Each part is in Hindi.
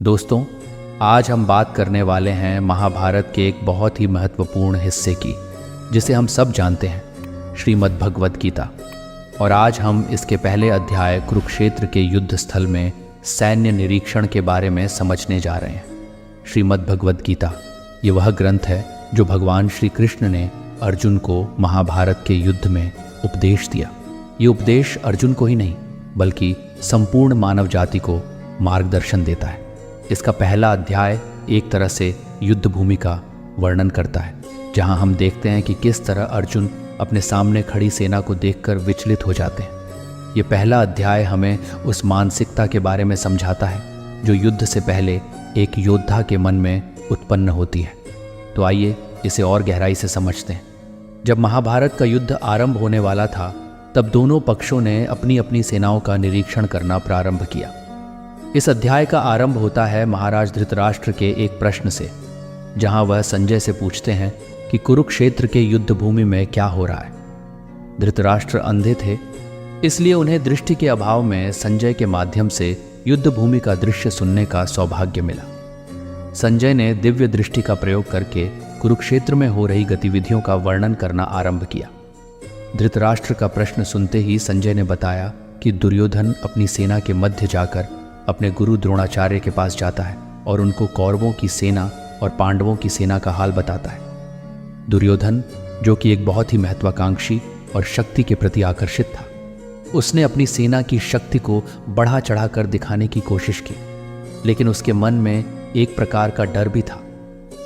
दोस्तों, आज हम बात करने वाले हैं महाभारत के एक बहुत ही महत्वपूर्ण हिस्से की, जिसे हम सब जानते हैं, श्रीमद् भगवद गीता। और आज हम इसके पहले अध्याय कुरुक्षेत्र के युद्ध स्थल में सैन्य निरीक्षण के बारे में समझने जा रहे हैं। श्रीमद् भगवद गीता ये वह ग्रंथ है जो भगवान श्री कृष्ण ने अर्जुन को महाभारत के युद्ध में उपदेश दिया। ये उपदेश अर्जुन को ही नहीं बल्कि संपूर्ण मानव जाति को मार्गदर्शन देता है। इसका पहला अध्याय एक तरह से युद्ध भूमि का वर्णन करता है, जहां हम देखते हैं कि किस तरह अर्जुन अपने सामने खड़ी सेना को देखकर विचलित हो जाते हैं। ये पहला अध्याय हमें उस मानसिकता के बारे में समझाता है जो युद्ध से पहले एक योद्धा के मन में उत्पन्न होती है। तो आइए इसे और गहराई से समझते हैं। जब महाभारत का युद्ध आरंभ होने वाला था, तब दोनों पक्षों ने अपनी अपनी सेनाओं का निरीक्षण करना प्रारंभ किया। इस अध्याय का आरंभ होता है महाराज धृतराष्ट्र के एक प्रश्न से, जहां वह संजय से पूछते हैं कि कुरुक्षेत्र के युद्ध भूमि में क्या हो रहा है। धृतराष्ट्र अंधे थे, इसलिए उन्हें दृष्टि के अभाव में संजय के माध्यम से युद्ध भूमि का दृश्य सुनने का सौभाग्य मिला। संजय ने दिव्य दृष्टि का प्रयोग करके कुरुक्षेत्र में हो रही गतिविधियों का वर्णन करना आरंभ किया। धृतराष्ट्र का प्रश्न सुनते ही संजय ने बताया कि दुर्योधन अपनी सेना के मध्य जाकर अपने गुरु द्रोणाचार्य के पास जाता है और उनको कौरवों की सेना और पांडवों की सेना का हाल बताता है। दुर्योधन, जो कि एक बहुत ही महत्वाकांक्षी और शक्ति के प्रति आकर्षित था, उसने अपनी सेना की शक्ति को बढ़ा चढ़ाकर दिखाने की कोशिश की, लेकिन उसके मन में एक प्रकार का डर भी था,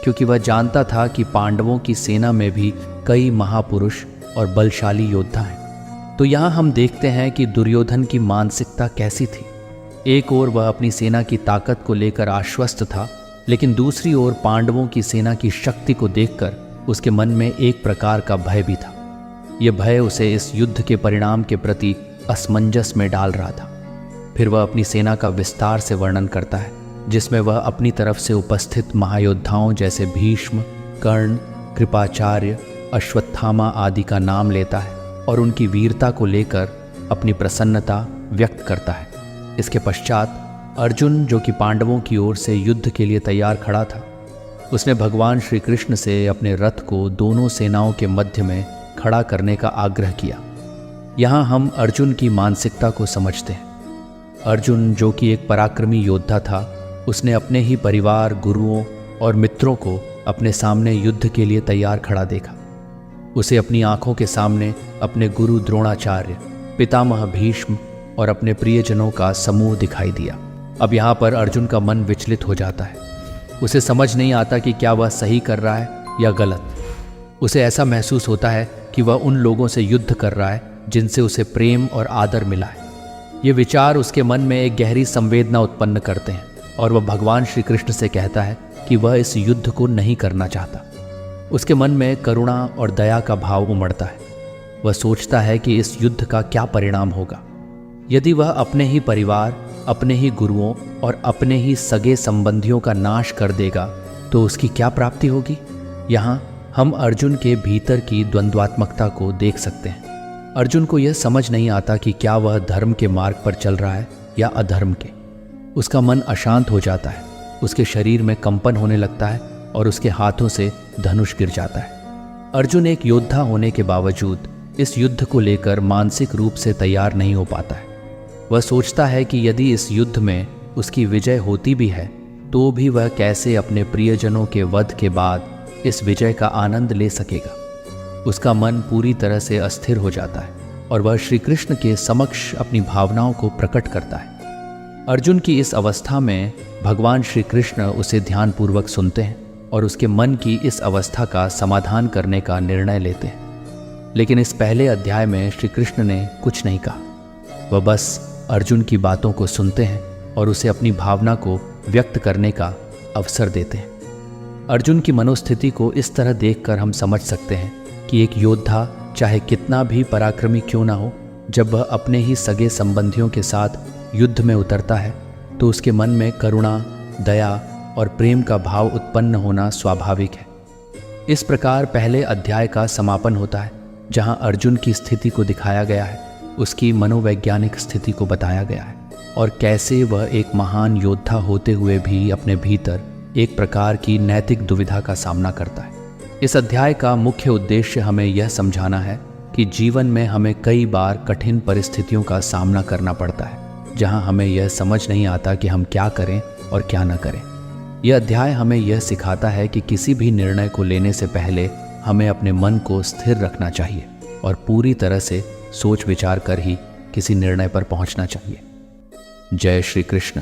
क्योंकि वह जानता था कि पांडवों की सेना में भी कई महापुरुष और बलशाली योद्धा हैं। तो यहाँ हम देखते हैं कि दुर्योधन की मानसिकता कैसी थी। एक ओर वह अपनी सेना की ताकत को लेकर आश्वस्त था, लेकिन दूसरी ओर पांडवों की सेना की शक्ति को देखकर उसके मन में एक प्रकार का भय भी था। यह भय उसे इस युद्ध के परिणाम के प्रति असमंजस में डाल रहा था। फिर वह अपनी सेना का विस्तार से वर्णन करता है, जिसमें वह अपनी तरफ से उपस्थित महायोद्धाओं जैसे भीष्म, कर्ण, कृपाचार्य, अश्वत्थामा आदि का नाम लेता है और उनकी वीरता को लेकर अपनी प्रसन्नता व्यक्त करता है। इसके पश्चात अर्जुन, जो कि पांडवों की ओर से युद्ध के लिए तैयार खड़ा था, उसने भगवान श्री कृष्ण से अपने रथ को दोनों सेनाओं के मध्य में खड़ा करने का आग्रह किया। यहाँ हम अर्जुन की मानसिकता को समझते हैं। अर्जुन, जो कि एक पराक्रमी योद्धा था, उसने अपने ही परिवार, गुरुओं और मित्रों को अपने सामने युद्ध के लिए तैयार खड़ा देखा। उसे अपनी आंखों के सामने अपने गुरु द्रोणाचार्य, पितामह भीष्म और अपने प्रियजनों का समूह दिखाई दिया। अब यहाँ पर अर्जुन का मन विचलित हो जाता है। उसे समझ नहीं आता कि क्या वह सही कर रहा है या गलत। उसे ऐसा महसूस होता है कि वह उन लोगों से युद्ध कर रहा है जिनसे उसे प्रेम और आदर मिला है। ये विचार उसके मन में एक गहरी संवेदना उत्पन्न करते हैं और वह भगवान श्री कृष्ण से कहता है कि वह इस युद्ध को नहीं करना चाहता। उसके मन में करुणा और दया का भाव उमड़ता है। वह सोचता है कि इस युद्ध का क्या परिणाम होगा। यदि वह अपने ही परिवार, अपने ही गुरुओं और अपने ही सगे संबंधियों का नाश कर देगा तो उसकी क्या प्राप्ति होगी। यहाँ हम अर्जुन के भीतर की द्वंद्वात्मकता को देख सकते हैं। अर्जुन को यह समझ नहीं आता कि क्या वह धर्म के मार्ग पर चल रहा है या अधर्म के। उसका मन अशांत हो जाता है, उसके शरीर में कंपन होने लगता है और उसके हाथों से धनुष गिर जाता है। अर्जुन एक योद्धा होने के बावजूद इस युद्ध को लेकर मानसिक रूप से तैयार नहीं हो पाता है। वह सोचता है कि यदि इस युद्ध में उसकी विजय होती भी है तो भी वह कैसे अपने प्रियजनों के वध के बाद इस विजय का आनंद ले सकेगा। उसका मन पूरी तरह से अस्थिर हो जाता है और वह श्री कृष्ण के समक्ष अपनी भावनाओं को प्रकट करता है। अर्जुन की इस अवस्था में भगवान श्री कृष्ण उसे ध्यानपूर्वक सुनते हैं और उसके मन की इस अवस्था का समाधान करने का निर्णय लेते हैं। लेकिन इस पहले अध्याय में श्री कृष्ण ने कुछ नहीं कहा। वह बस अर्जुन की बातों को सुनते हैं और उसे अपनी भावना को व्यक्त करने का अवसर देते हैं। अर्जुन की मनोस्थिति को इस तरह देखकर हम समझ सकते हैं कि एक योद्धा चाहे कितना भी पराक्रमी क्यों ना हो, जब वह अपने ही सगे संबंधियों के साथ युद्ध में उतरता है तो उसके मन में करुणा, दया और प्रेम का भाव उत्पन्न होना स्वाभाविक है। इस प्रकार पहले अध्याय का समापन होता है, जहां अर्जुन की स्थिति को दिखाया गया है, उसकी मनोवैज्ञानिक स्थिति को बताया गया है और कैसे वह एक महान योद्धा होते हुए भी अपने भीतर एक प्रकार की नैतिक दुविधा का सामना करता है। इस अध्याय का मुख्य उद्देश्य हमें यह समझाना है कि जीवन में हमें कई बार कठिन परिस्थितियों का सामना करना पड़ता है, जहां हमें यह समझ नहीं आता कि हम क्या करें और क्या न करें। यह अध्याय हमें यह सिखाता है कि किसी भी निर्णय को लेने से पहले हमें अपने मन को स्थिर रखना चाहिए और पूरी तरह से सोच विचार कर ही किसी निर्णय पर पहुंचना चाहिए। जय श्री कृष्ण।